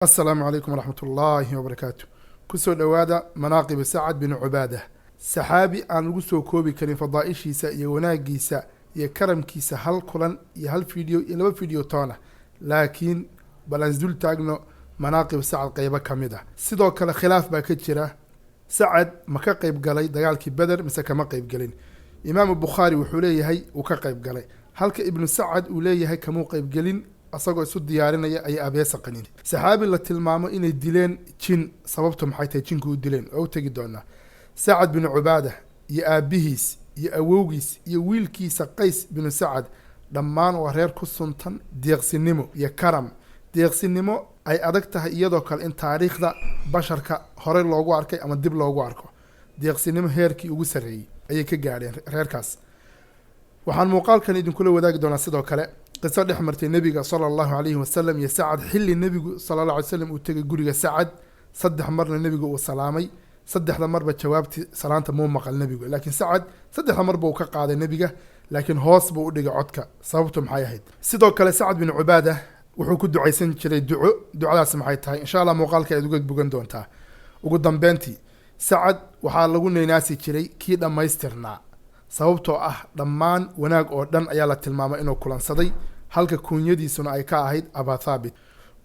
السلام عليكم ورحمة الله وبركاته. كسو دوادا مناقب سعد بن عبادة سحابي أن لغسو كوبي كان فضائشيسا يوناقيسا يكرمكيسا هل كلان يهل فيديو يلو فيديو تونا لكن بلانزدول تاغنو مناقب سعد قيبا كاميدا سيدو كلا خلاف باكتشرا سعد مكا قيب قالي دقالكي بدر مسا ما قيب قالين إمام البخاري وحوليه هاي وكا قيب قالي هلك ابن سعد وليه هاي كمو قيب قالين asagoo isu diyaarinaya ay abeesa qaniin saxaabi la tilmaamo inay dileen jin sababtu maxay tahay jinku u dileen oo tagi doona Sa'ad bin Ubaada iyo aabihiis iyo awowgiis iyo wiilkiisa Qays bin Sa'ad dhammaan waa reer ku suntan deeqsinimo iyo karam deeqsinimo ay adag tahay iyadoo kale in taariikhda basharka hore loogu arkay ama dib loogu arko deeqsinimo heerkii ugu sareeyay ayay ka gaadheen reerkaas waxaan muuqaalkan idin kula wadaagi doonaa sidoo kale قصة دحمرتي النبي صلى الله عليه وسلم يسعد حل النبي صلى الله عليه وسلم وتجي جوري سعد صدح مرة النبي وسلامي صدح مرة جوابتي سلامته مو مقال النبي لكن سعد صدح مرة بوكا قاعد النبي لكن هوس بودي عدك صوبته محايد سيدو كلا سعد بن عبادة وحكو دعيسن شري دعاء سمحيتها إن شاء الله مقال كده دوجك بجندونتها وقدام بنتي سعد وحال لقولنا ناسي شري كيدا ما يسترنا sababtoo ah dhammaan wanaag oo dhan ayaa la tilmaamay inuu kulansaday halka kunyadiisuna ay ka ahayd Aba Thabit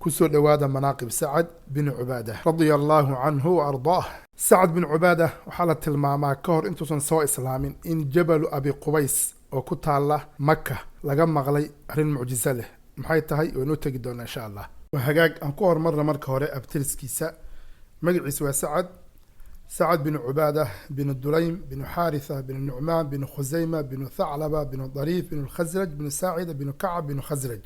ku soo dhawaada manaaqib Sa'ad bin Ubaada radiyallahu anhu wa ardaah Sa'ad bin Ubaada waxa la tilmaamaa ka hor intuusan soo islaamin in Jabal Abi Qubays oo ku taala Makka laga maqlay arin mucjiso leh maxay tahay oo inoo tagi doona insha Allah wa hagaag aan ku hormarna marka hore abtirskiisa magaciisa waa سعد بن عبادة بن الدليم بن حارثة بن النعمان بن خزيمة بن ثعلبة بن ضريف بن الخزرج بن ساعدة بن كعب بن خزرج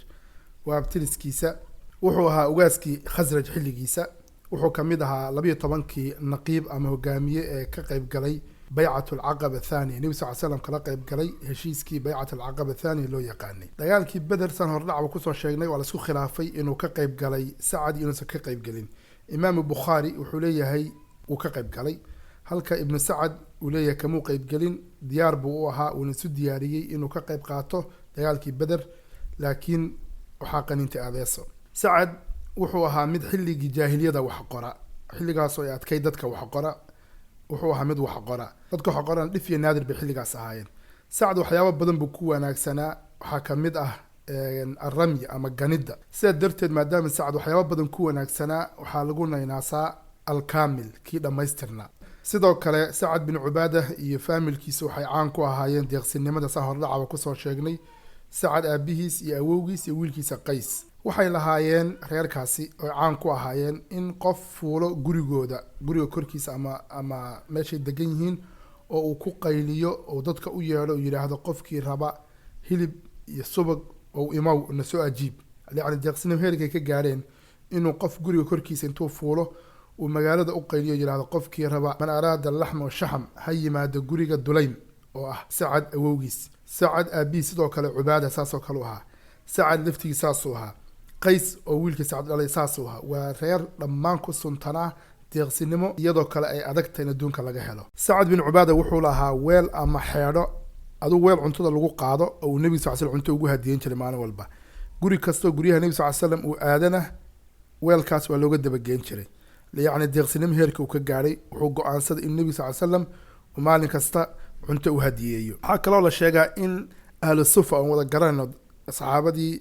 وابتلس كيسا وحوها أواسكي خزرج حلي كيسا وحو كميدها لبي طبانكي نقيب أما هقامية كقيب قلي بيعة العقبة الثانية نبي صلى الله عليه وسلم كقيب قلي هشيسكي بيعة العقبة الثانية لو يقاني ديالكي بدر سنة هرلع وكسو الشيغني وعلى سو خلافي إنه كقيب قلي سعد ينسى كقيب قلين إمام البخاري وحوليه هي وكقيب قلي halka ibn Sa'ad uu leeyahay kamuu qayb galin diyaar buu u ahaa uu isu diyaariyay inuu ka qayb qaato dagaalkii Badr laakiin waxa qaninta adeeso Sa'ad wuxuu ahaa mid xilligii jaahiliyada wax qora xilligaas oo ay adkay dadka wax qora wuxuu ahaa mid wax qora dadka wax qoran dhif iyo naadir bi xilligaas ahaayeen Sa'ad waxyaabo badan buu ku wanaagsanaa waxa kamid ah الرمي ama ganida sida darteed maadaama Sa'ad waxyaabo badan ku wanaagsanaa waxa lagu naynaasaa الكامل كي dhamaystirna sidoo kale Sa'ad bin Ubaada iyo familkiisa waxay caan ku ahaayeen deeqsinimada sahar lacaba ku soo sheegnay Sa'ad aabihiis iyo awowgiis iyo wiilkiisa Qays waxay lahaayeen reerkaasi oo caan ku ahaayeen in qof fuulo guriga korkiisa ama meeshay degan yihiin oo uu ku qayliyo oo dadka u yeero oo yiraahdo qofkii raba hilib iyo subag oo imaw na soo ajiib yani deeqsinimo heerkay ka gaareen inuu qof guriga korkiisa intuu fuulo ومقالة أقيلية جلاد قف كي ربا من أراد اللحم والشحم هاي ما دقوريق الدليم سعد أووغيس سعد أبي سدوك العبادة ساسو كلوها سعد لفتي ساسوها قيس أولك سعد علي ساسوها ورير لمانكو سنتنا تغسينمو يدوك لأي أدكتين دونك لغهلو سعد بن عبادة وحولها ويل أما حيرو أدو ويل عنتو لغو قادو أو نبي صلى الله عليه وسلم عنتو وقوها ديين شلمانا والبا قوري كستو قوريها نبي صلى الله عليه وسلم وآدنه ويل كاس ولو قد بقين شري يعني ديقسنم هيرك وكغاري وحو go'aansada in nabi sallallahu alayhi wasallam maalin kasta cunto u hadiyeeyo waxa kale oo la sheegaa in ahlu sufa oo wada garanayno saxaabadii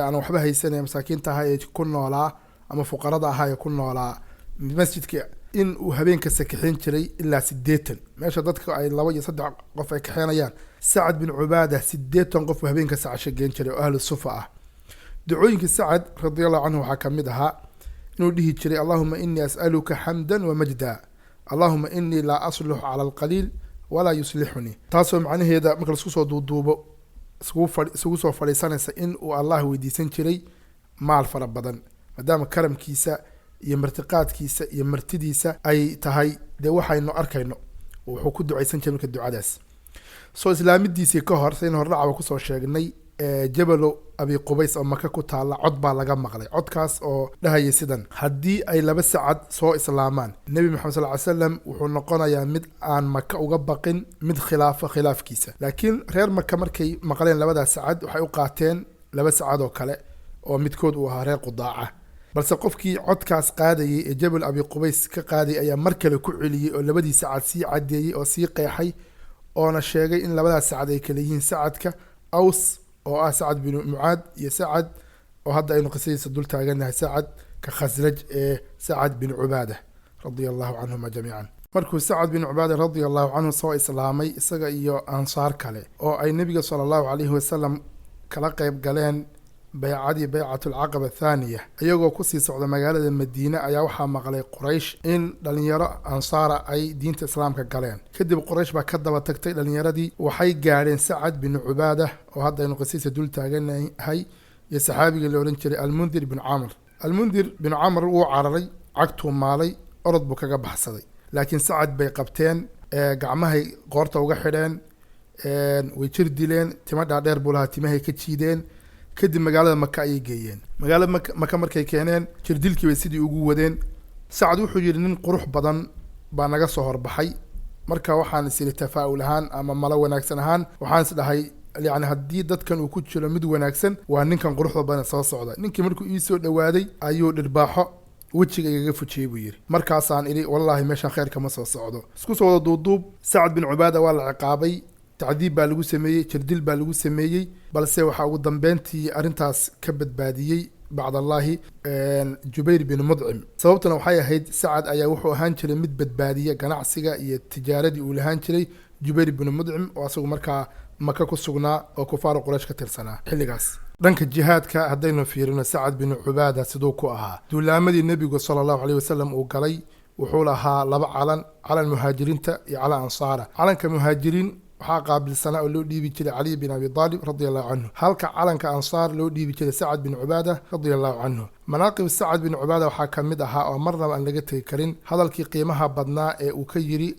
aan waxba haysanay masaakiinta ahaa ee ku noolaa ama fuqarada ahaa ee ku noolaa masjidka in uu habeenka sakixin jiray ilaa 80 meesha dadka ay 2 iyo 3 qof ay kaxeenayaan Sa'ad bin Ubaada 80 qof habeenka saacasho geen jiray oo ahlu sufa ah ducooyinka Sa'ad radiyallahu anhu waxa kamid ahaa نوديه تري اللهم إني أسألك حمدا ومجدا اللهم إني لا أصلح على القليل ولا يصلحني تاسو معناه هذا مكل سوسو دوبو سوسو فريسان إن والله ودي سنتري مع الفرب بدن مدام كرم كيسا يمرتقات كيسا يمرتديسا أي تهاي ده وحي إنه أركينه وحكود دعاء سنتري كالدعاء داس سو إسلام ديسي كهر سينه الرعب وكسو شاقني جبل أبي قبيس أو مكة كتالا عضبا لقى مغلي عضكاس أو لها يسيدن هدي أي لبس عد سو إسلامان النبي محمد صلى الله عليه وسلم وحنقنا يا مد عن مكة وقبقين مد خلاف كيسة لكن غير مكة مركي مقالين لبدا سعد وحيوقاتين لبس عد وكلا ومدكود وهاري قضاعة balse qofkii codkaas qaadayay ee jabal abi qubays ka qaaday ayaa mar kale ku celiyey oo labadii sacad sii cadeeyey oo sii qeexay oona sheegay in labadaas sacad ay kala yihiin sacadka aws oo ah sacad bin mucaad iyo sacad oo hadda aynu qisadiisa dul taaganahay sacad ka khasraj ee sacad bin cubaada radia allahu canhuma jamiican markuu sacad bin cubaada radia allahu canhu soo islaamay isaga iyo ansaar kale oo ay nebiga sala allahu calayhi wasalam kala qayb galeen baycadii baycatulcaqaba athaaniya iyagoo kusii socda magaalada madiine ayaa waxaa maqlay quraysh in dhalinyaro ansaara ay diinta islaamka galeen kadib quraysh baa ka daba tagtay dhalinyaradii waxay gaadheen sacad bin cubaada oo hadda aynu qisiisa dul taaganahay iyo saxaabigii la odhan jiray almundir bin camr almundir bin camr wuu cararay cagtuu maalay orod buu kaga baxsaday laakiin sacad bay qabteen gacmahay qoorta uga xidheen way jir dileen timo dhaadheer buu lahaa timahay ka jiideen kadib magaalada maka ayay geeyeen magaalada maka markay keeneen jirdilkii bay sidii ugu wadeen sacad wuxuu yidhi nin qurux badan baa naga soo horbaxay marka waxaan is iri tafaa'ul ahaan ama malo wanaagsan ahaan waxaan is dhahay yani haddii dadkan uu ku jiro mid wanaagsan waa ninkan quruxda badan soo socda ninkii markuu ii soo dhawaaday ayuu dhirbaaxo wejiga igaga fujiyey buu yidhi markaasaan idhi wallaahi meeshaan khayr kama soo socdo isku soo wada duuduub sacad bin cubaada waa la ciqaabay tacdiib baa lagu sameeyey jirdil baa lagu sameeyey balse waxaa ugu dambeyntii arrintaas ka badbaadiyey bacdallaahi jubayr bin mudcim sababtuna waxay ahayd sacad ayaa wuxuu ahaan jiray mid badbaadiya ganacsiga iyo tijaaradii uu lahaan jiray jubayr bin mudcim oo asagu markaa maka ku sugnaa oo kufaaru quraysh ka tirsanaa xilligaas dhanka jihaadka haddaynu fiirino sacad bin cubaada siduu ku ahaa duulaamadii nebigu sala allahu caleyhi wasalam uu galay wuxuu lahaa laba calan muhaajiriinta iyo calan ansaara calanka muhaajiriin waxaa qaabilsanaa oo loo dhiibi jiray caliy bin abi aalib radia allahu canhu halka calanka ansaar loo dhiibi jiray sacad bin cubaada radia allahu canhu manaaqib sacad bin cubaada waxaa ka mid ahaa oo marnaba aan laga tegi karin hadalkii qiimaha badnaa ee uu ka yidhi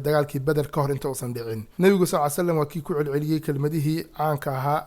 dagaalkii beder ka hor inta uusan dhicin nebigu sal ly slam waa kii ku celceliyey kelmadihii caanka ahaa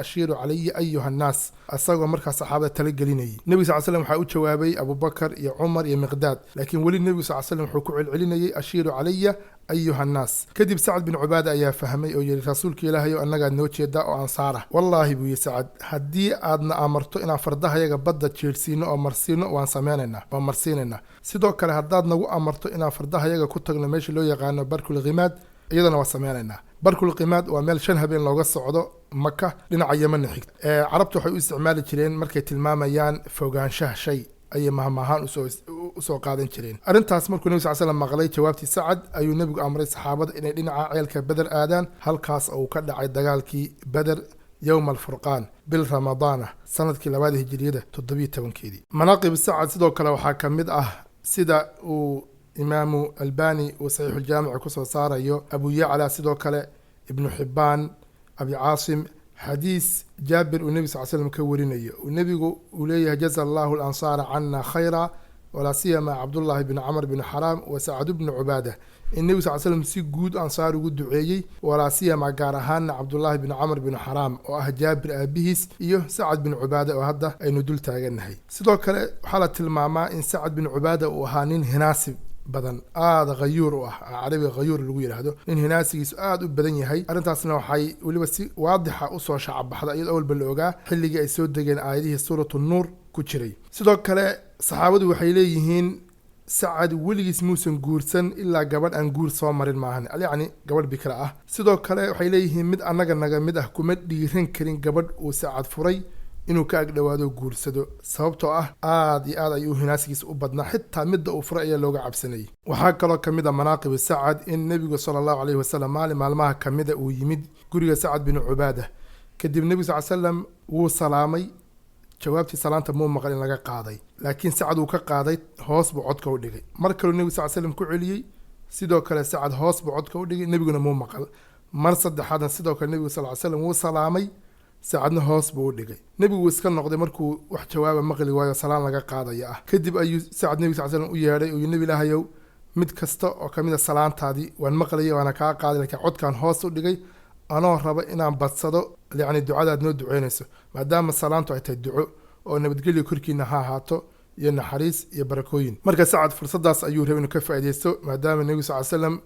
ashiiru calaya ayuha annaas isagoo markaa saxaabada tala gelinayay nebigu sal slam waxaa u jawaabay abubakar iyo cumar iyo miqdaad laakiin weli nebigu sal slam wuxuu ku celcelinayay ashiiru calaya ayuha annaas kadib sacad bin cubaada ayaa fahmay oo yidhi rasuulka ilaahayo annagaad noo jeedaa oo ansaara wallaahi buu yihi sacad haddii aadna amarto inaan fardahayaga badda jeedhsiino oo marsiino waan marsiinaynaa sidoo kale haddaad nagu amarto inaan fardahayaga ku tagno meesha loo yaqaano barkul khimaad iyadana waa sameynaynaa barkul qimaad waa meel 5 habeen looga socdo maka dhinaca yaman xigta carabtu waxay u isticmaali jireen markay tilmaamayaan fogaanshaha shay ay mahmahan u soo qaadan jireen arintaas markuu nabiga sallallahu alayhi wasallam maqlay jawaabtii sacad ayuu nabigu amray saxaabada inay dhinaca ceelka badar aadaan halkaas oo ka dhacay dagaalkii badar يوم الفرقان بالرمضان سنة كلاباد هجرية تضبي تبنكيدي مناقب السعد سيدو كلا وحاكم مد سيدا إمام الباني وصحيح الجامع كسو صار يو أبو يعلى سيدو كلا ابن حبان أبي عاصم حديث جابر والنبي صلى الله عليه وسلم كورين والنبي وليه جزا الله الأنصار عنا خيرا ولا سيما عبد الله بن عمرو بن حرام وسعد بن عباده النبي صلى الله عليه وسلم سي جود أنصار جود دعيي ولا سيما جارهان عبد الله بن عمرو بن حرام وجابر أبيهس إيوه سعد بن عباده وهذا أي ندل تاجنهي سيدو كلا حالة الماما إن سعد بن عباده وهانين هناسب بدن غيور عربي غيور لو يراهدو in hinaasigiis aad u badan yahay arintaasna waxay waliba si waadixa u soo shacab baxda iyada awal balooga xilliga ay soo degeen aayadihii suuratu nuur ku jiray sidoo kale saxaabadu waxay leeyihiin sacad weligiis muusan guursan ilaa gabadh aan guur soo marin maahan yani gabadh bikra ah sidoo kale waxay leeyihiin mid annaga naga mid ah kuma dhiiran karin gabadh uu sacad furay inuu ka agdhawaado guursado sababtoo ah aad iyo aad ayuu hinaasigiisa u badnaa xitaa midda uu furay ayaa looga cabsanayay waxaa kaloo ka mid a manaaqib sacad in nebigu sala allahu calayhi wasalam maalmaha ka mida uu yimid guriga sacad bin cubaada kadib nebigu sal slam wuu salaamay jawaabtii salaanta muu maqal in laga qaaday laakiin sacad uu ka qaaday hoos buu codka u dhigay mar kaluu nebigu sal slam ku celiyey sidoo kale sacad hoos buu codka u dhigay nebiguna muu maqal mar saddexaadna sidoo kale nebigu sal slam wuu salaamay saacadna hoos buu u dhigay nebigu iska noqday markuu wax jawaaba maqli waayo salaan laga qaadaya ah kadib ayuu sacad nebiga sallallahu alayhi wasallam u yeedhay oo nebi ilaahayow mid kasta oo kamid ah salaantaadii waan maqlayay waana kaa qaaday laakiin codkan hoos u dhigay anoo raba inaan badsado yani ducadaad noo duceynayso maadaama salaantu ay tahay duco oo nabadgelyo korkiina ha ahaato iyo naxariis iyo barakooyin marka sacad fursadaas ayuu rabay inuu ka faa'iideysto maadaama nebigu sallallahu alayhi wasallam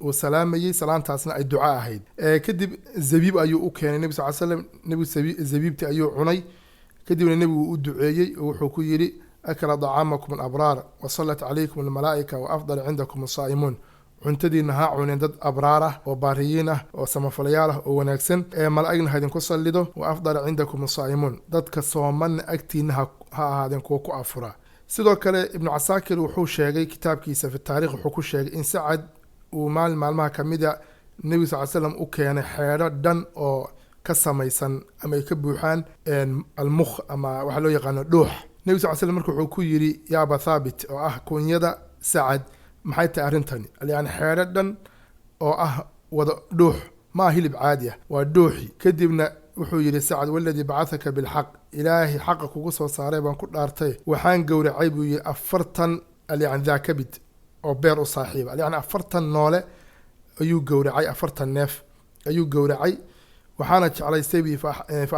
وسلامي سلامتاسنا أي دعاء هيد كدب زبيب أيو أكين النبي صلى الله عليه وسلم نبي زبيبتي أيو عني كدب النبي ودعائي وحكوا يري أكل طعامكم الأبرار وصلت عليكم الملائكة وأفضل عندكم الصائمون cuntadiina ha cuneen dad abraar ah oo baariyiin ah oo samafalayaal ah oo wanaagsan ee malaa'igna ha idinku sallido wa afdala cindakum asaa'imuun dadka soomanna agtiina ha ahaadeen kuwa ku afura sidoo kale ibnu casaakir wuxuu sheegay kitaabkiisa fi taariikh wuxuu ku sheegay in sacad uu maalmaha ka mida nebiga sal slam u keenay xeedho dhan oo ka samaysan ama ay ka buuxaan almukh ama waxa loo yaqaano dhuux nebiga sal slam marka wuxuu ku yidhi yaa aba thaabit oo ah kunyada sacad maxay tahay arrintani yani xeedho dhan oo ah wada dhuux ma hilib caadi ah waa dhuuxi kadibna wuxuu yidhi sacad waladii bacahaka bilxaq ilaahay xaqa kugu soo saaray baan ku dhaartay waxaan gowracay buu yidhi 40 yani daakabid oo beer u saaxiiba yani 40 noole ayuu gowracay 40 neef ayuu gowracay waxaana jeclaystay bi fa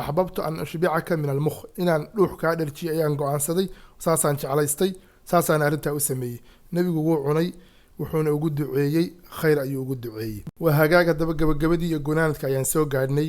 axbabtu an ushbicaka min almukh inaan dhuux kaa dharjiyo ayaan go-aansaday saasaan jeclaystay saasaan arrintaa u sameeyey nebigu wuu cunay wuxuuna ugu duceeyey khayr ayuu ugu duceeyey waa hagaag haddaba gabagabadii iyo gunaanadka ayaan soo gaadhnay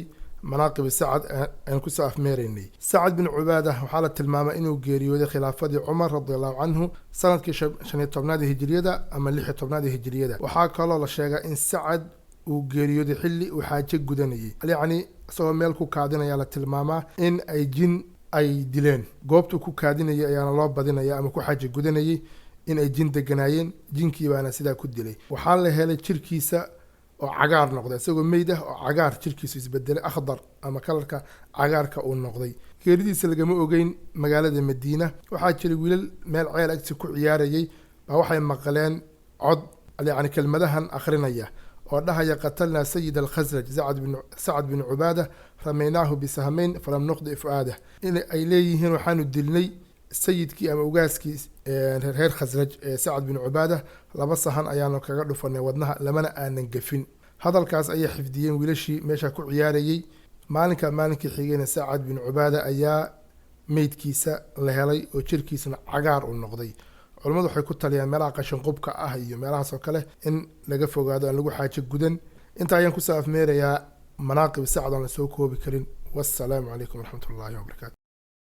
manaaqibi sacad aan kusoo afmeeraynay sacad bin cubaada waxaa la tilmaamay inuu geeriyooday khilaafadii cumar radiallahu canhu sanadkii 15 hijriyada ama 16 hijriyada waxaa kaloo la sheegaa in sacad uu geeriyooday xilli uu xaajo gudanayay yacni isagoo meel ku kaadinaya la tilmaamaa in ay jin ay dileen goobtuu ku kaadinayay ayaana loo badinaya ama ku xaajo gudanayay in ay jin deganaayeen jinkii baana sidaa ku dilay waxaa la helay jirkiisa oo cagaar noqday isagoo meyd ah oo cagaar jirkiisu isbedelay akhdar ama kalarka cagaarka uu noqday geeridiisa lagama ogeyn magaalada madiina waxaa jiray wiilal meel ceel agsi ku ciyaarayay baa waxay maqleen cod yani kelmadahan akhrinaya oo dhahaya qatalnaa sayid alkhasraj sacad bin cubaada ramaynaahu bisahmayn falam nuqdi fu'aadah in ay leeyihiin waxaanu dilnay sayidkii ama ugaaskii reer khasraj ee sacad bin cubaada 2 sahan ayaanu kaga dhufanay wadnaha lamana aanan gafin hadalkaas ayay xifdiyeen wiilashii meesha ku ciyaarayay maalinkii xigayna sacad bin cubaada ayaa meydkiisa la helay oo jirkiisna cagaar u noqday culimadu waxay ku taliyaan meelaha qashin qubka ah iyo meelahaas oo kale in laga fogaado aan lagu xaajo gudan inta ayaan kusoo afmeerayaa manaaqib sacad aan la soo koobi karin wassalaamu calaykum waraxmatullaahi wabarakaatu